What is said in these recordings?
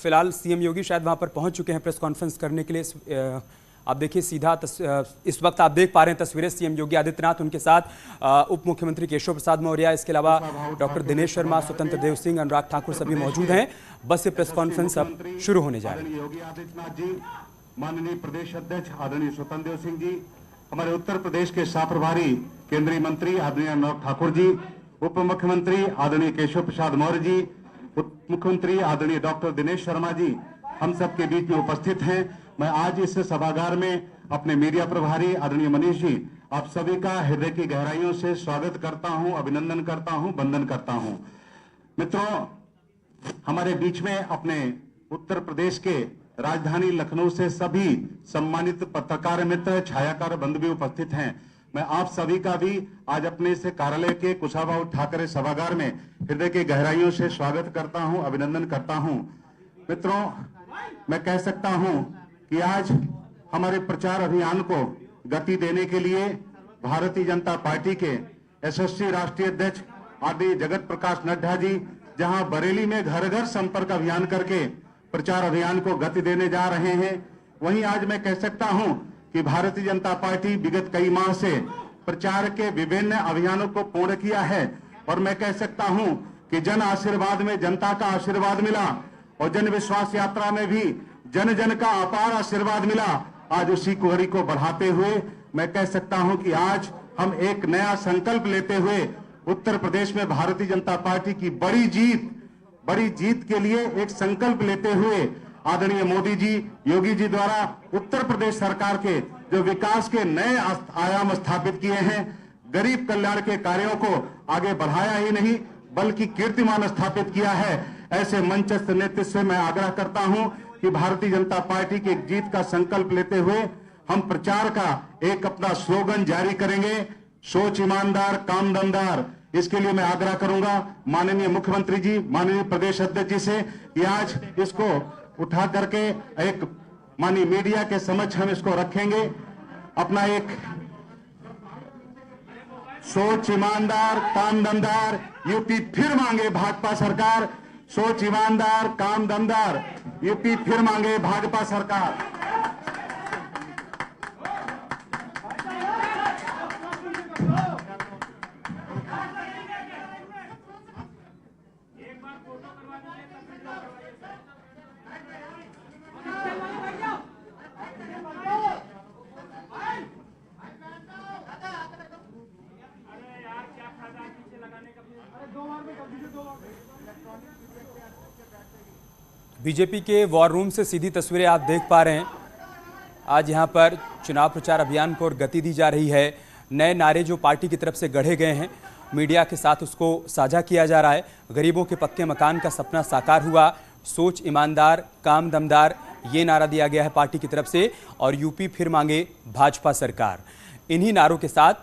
फिलहाल सीएम योगी शायद वहां पर पहुंच चुके हैं प्रेस कॉन्फ्रेंस करने के लिए। आप देखिए सीधा इस वक्त आप देख पा रहे हैं तस्वीरें सीएम योगी आदित्यनाथ, उनके साथ उप मुख्यमंत्री केशव प्रसाद मौर्य, इसके अलावा डॉक्टर दिनेश शर्मा, स्वतंत्र देव सिंह, अनुराग ठाकुर सभी मौजूद हैं। बस ये प्रेस कॉन्फ्रेंस अब शुरू होने जा रही है। योगी आदित्यनाथ जी, माननीय प्रदेश अध्यक्ष आदरणीय स्वतंत्र देव सिंह जी, हमारे उत्तर प्रदेश के शाह प्रभारी केंद्रीय मंत्री आदरणीय अनुराग ठाकुर जी, उप मुख्यमंत्री आदरणीय केशव प्रसाद मौर्य जी, उप मुख्यमंत्री आदरणीय डॉक्टर दिनेश शर्मा जी हम सब के बीच में उपस्थित हैं। मैं आज इस सभागार में अपने मीडिया प्रभारी आदरणीय मनीष जी, आप सभी का हृदय की गहराइयों से स्वागत करता हूं, अभिनंदन करता हूं, वंदन करता हूं। मित्रों, हमारे बीच में अपने उत्तर प्रदेश के राजधानी लखनऊ से सभी सम्मानित पत्रकार मित्र, छायाकार बंधु भी उपस्थित हैं। मैं आप सभी का भी आज अपने से कार्यालय के कुशाभाऊ ठाकरे सभागार में हृदय की गहराइयों से स्वागत करता हूं, अभिनंदन करता हूं। मित्रों, मैं कह सकता हूं कि आज हमारे प्रचार अभियान को गति देने के लिए भारतीय जनता पार्टी के यशस्वी राष्ट्रीय अध्यक्ष आदरणीय जगत प्रकाश नड्डा जी जहां बरेली में घर घर संपर्क अभियान करके प्रचार अभियान को गति देने जा रहे हैं, वहीं आज मैं कह सकता हूं कि भारतीय जनता पार्टी विगत कई माह से प्रचार के विभिन्न अभियानों को पूर्ण किया है और मैं कह सकता हूं कि जन आशीर्वाद में जनता का आशीर्वाद मिला और जन विश्वास यात्रा में भी जन जन का अपार आशीर्वाद मिला। आज उसी कुहरी को बढ़ाते हुए मैं कह सकता हूं कि आज हम एक नया संकल्प लेते हुए उत्तर प्रदेश में भारतीय जनता पार्टी की बड़ी जीत के लिए एक संकल्प लेते हुए आदरणीय मोदी जी, योगी जी द्वारा उत्तर प्रदेश सरकार के जो विकास के नए आयाम स्थापित किए हैं, गरीब कल्याण के कार्यों को आगे बढ़ाया ही नहीं बल्कि कीर्तिमान स्थापित किया है, ऐसे मंचस्थ नेतृत्व से मैं आग्रह करता हूं कि भारतीय जनता पार्टी के जीत का संकल्प लेते हुए हम प्रचार का एक अपना स्लोगन जारी करेंगे, सोच ईमानदार, काम दमदार। इसके लिए मैं आग्रह करूंगा माननीय मुख्यमंत्री जी, माननीय प्रदेश अध्यक्ष जी से कि आज इसको उठा करके एक माननीय मीडिया के समक्ष हम इसको रखेंगे। अपना एक सोच ईमानदार, काम दमदार, यूपी फिर मांगे भाजपा सरकार। सोच ईमानदार, काम दमदार, यूपी फिर मांगे भाजपा सरकार। बीजेपी के वॉर रूम से सीधी तस्वीरें आप देख पा रहे हैं। आज यहां पर चुनाव प्रचार अभियान को और गति दी जा रही है। नए नारे जो पार्टी की तरफ से गढ़े गए हैं, मीडिया के साथ उसको साझा किया जा रहा है। गरीबों के पक्के मकान का सपना साकार हुआ, सोच ईमानदार, काम दमदार, ये नारा दिया गया है पार्टी की तरफ से और यूपी फिर मांगे भाजपा सरकार। इन्हीं नारों के साथ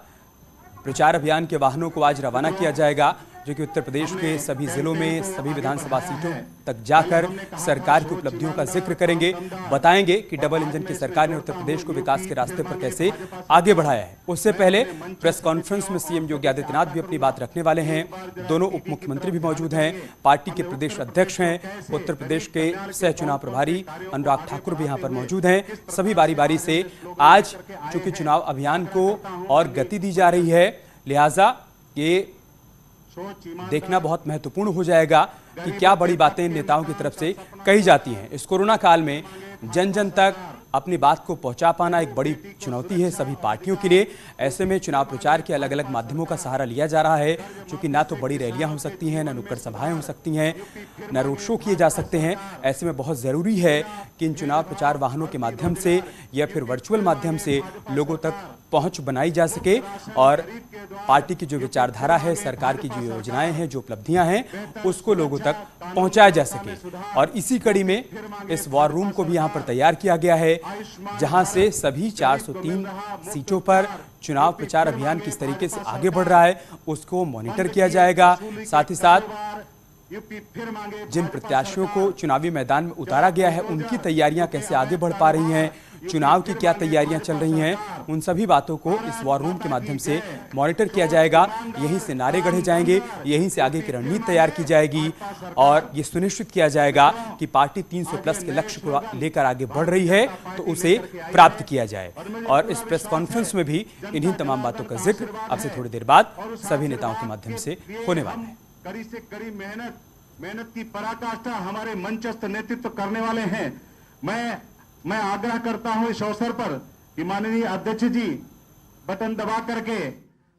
प्रचार अभियान के वाहनों को आज रवाना किया जाएगा, जो कि उत्तर प्रदेश के सभी जिलों में सभी विधानसभा सीटों तक जाकर सरकार की उपलब्धियों का जिक्र करेंगे, बताएंगे कि डबल इंजन की सरकार ने उत्तर प्रदेश को विकास के रास्ते पर कैसे आगे बढ़ाया है। उससे पहले प्रेस कॉन्फ्रेंस में सीएम योगी आदित्यनाथ भी अपनी बात रखने वाले हैं। दोनों उप मुख्यमंत्री भी मौजूद हैं, पार्टी के प्रदेश अध्यक्ष हैं, उत्तर प्रदेश के सह चुनाव प्रभारी अनुराग ठाकुर भी यहाँ पर मौजूद हैं। सभी बारी बारी से आज चूंकि चुनाव अभियान को और गति दी जा रही है, लिहाजा ये देखना बहुत महत्वपूर्ण हो जाएगा कि क्या बड़ी बातें नेताओं की तरफ से कही जाती हैं। इस कोरोना काल में जन जन तक अपनी बात को पहुंचा पाना एक बड़ी चुनौती है सभी पार्टियों के लिए। ऐसे में चुनाव प्रचार के अलग अलग माध्यमों का सहारा लिया जा रहा है, क्योंकि ना तो बड़ी रैलियां हो सकती हैं, ना नुक्कड़ सभाएं हो सकती हैं, ना रोड शो किए जा सकते हैं। ऐसे में बहुत ज़रूरी है कि इन चुनाव प्रचार वाहनों के माध्यम से या फिर वर्चुअल माध्यम से लोगों तक पहुंच बनाई जा सके और पार्टी की जो विचारधारा है, सरकार की जो योजनाएं हैं, जो उपलब्धियां हैं, उसको लोगों तक पहुंचाया जा सके। और इसी कड़ी में इस वॉर रूम को भी यहां पर तैयार किया गया है, जहां से सभी 403 सीटों पर चुनाव प्रचार अभियान किस तरीके से आगे बढ़ रहा है उसको मॉनिटर किया जाएगा। साथ ही साथ जिन प्रत्याशियों को चुनावी मैदान में उतारा गया है, उनकी तैयारियां कैसे आगे बढ़ पा रही हैं, चुनाव की क्या तैयारियां चल रही हैं, उन सभी बातों को इस वॉर रूम के माध्यम से मॉनिटर किया जाएगा। यहीं से नारे गढ़े जाएंगे, यहीं से आगे की रणनीति तैयार की जाएगी और ये सुनिश्चित किया जाएगा कि पार्टी 300 प्लस के लक्ष्य को लेकर आगे बढ़ रही है तो उसे प्राप्त किया जाए। और इस प्रेस कॉन्फ्रेंस में भी इन्हीं तमाम बातों का जिक्र अब से थोड़ी देर बाद सभी नेताओं के माध्यम से होने वाला है। कड़ी से कड़ी मेहनत की पराकाष्ठा हमारे मंचस्थ नेतृत्व करने वाले हैं। मैं आग्रह करता हूं इस अवसर पर कि माननीय अध्यक्ष जी बटन दबा करके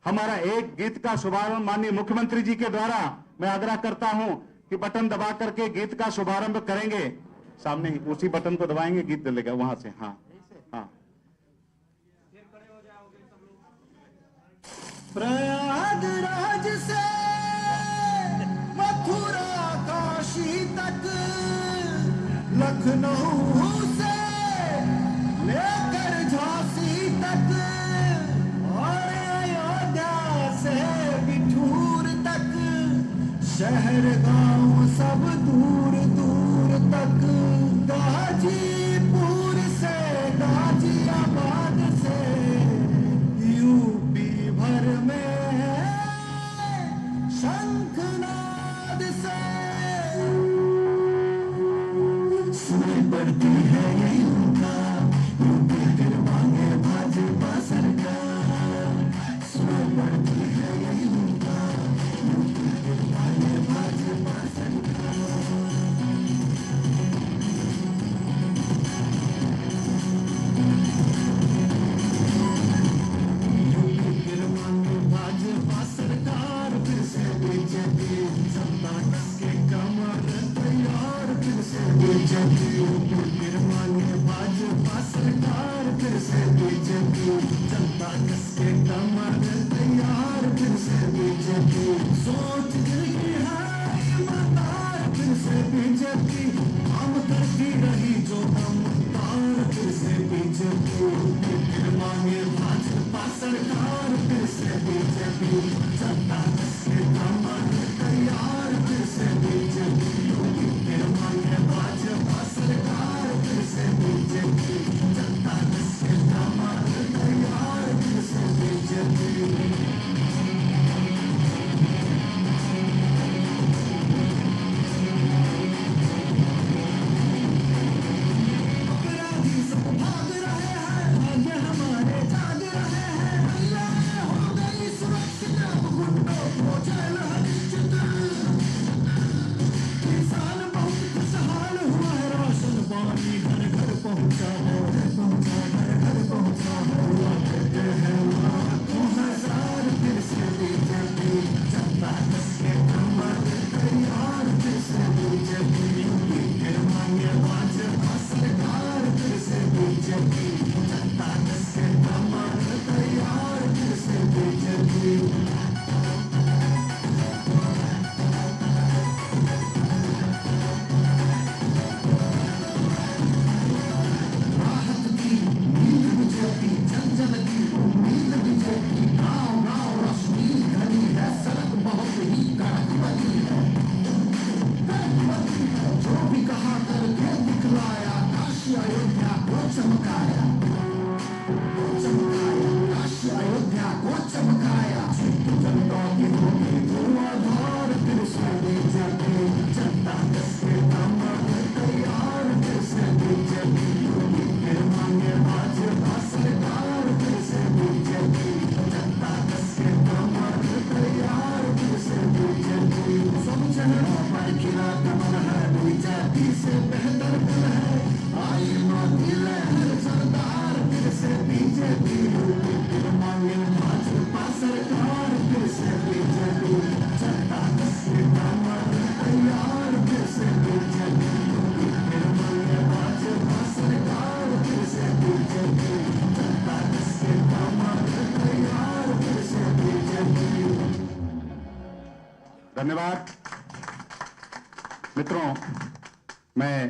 हमारा एक गीत का शुभारंभ माननीय मुख्यमंत्री जी के द्वारा मैं आग्रह करता हूं कि बटन दबा करके गीत का शुभारंभ करेंगे। सामने ही उसी बटन को दबाएंगे, गीत डलेगा वहां से। हाँ हाँ। प्रयागराज से मथुरा काशी तक, लखनऊ से लेकर झांसी तक और अयोध्या से बिठूर तक, शहर गांव सब दूर दूर तक, गाजीपुर से गाजियाबाद से यूपी भर में शंखनाद से सुनाई पड़ती है यही उनका यूपी फिर मांगे भाजपा सरकार। सुनाई पड़ती है यही उनका यूपी फिर मांगे भाजपा सरकार। भाजपा सरकार फिर से बीजेपी, सत्ता के कमर तैयार फिर से बीजेपी, फिर मांगे भाजपा सरकार फिर से बीजेपी, सत्ता के कमर तैयार फिर से बीजेपी, सोच रही है ईमानदार फिर से बीजेपी, हम करती रही जो दमदार फिर से बीजेपी, फिर मांगे भाजपा सरकार फिर से बीजेपी, सत्ता के कमर तैयार फिर से बीजेपी, फिर मांगे भाजपा सरकार फिर से बीजेपी, सत्ता के कमर तैयार फिर से बीजेपी। धन्यवाद मित्रों। मैं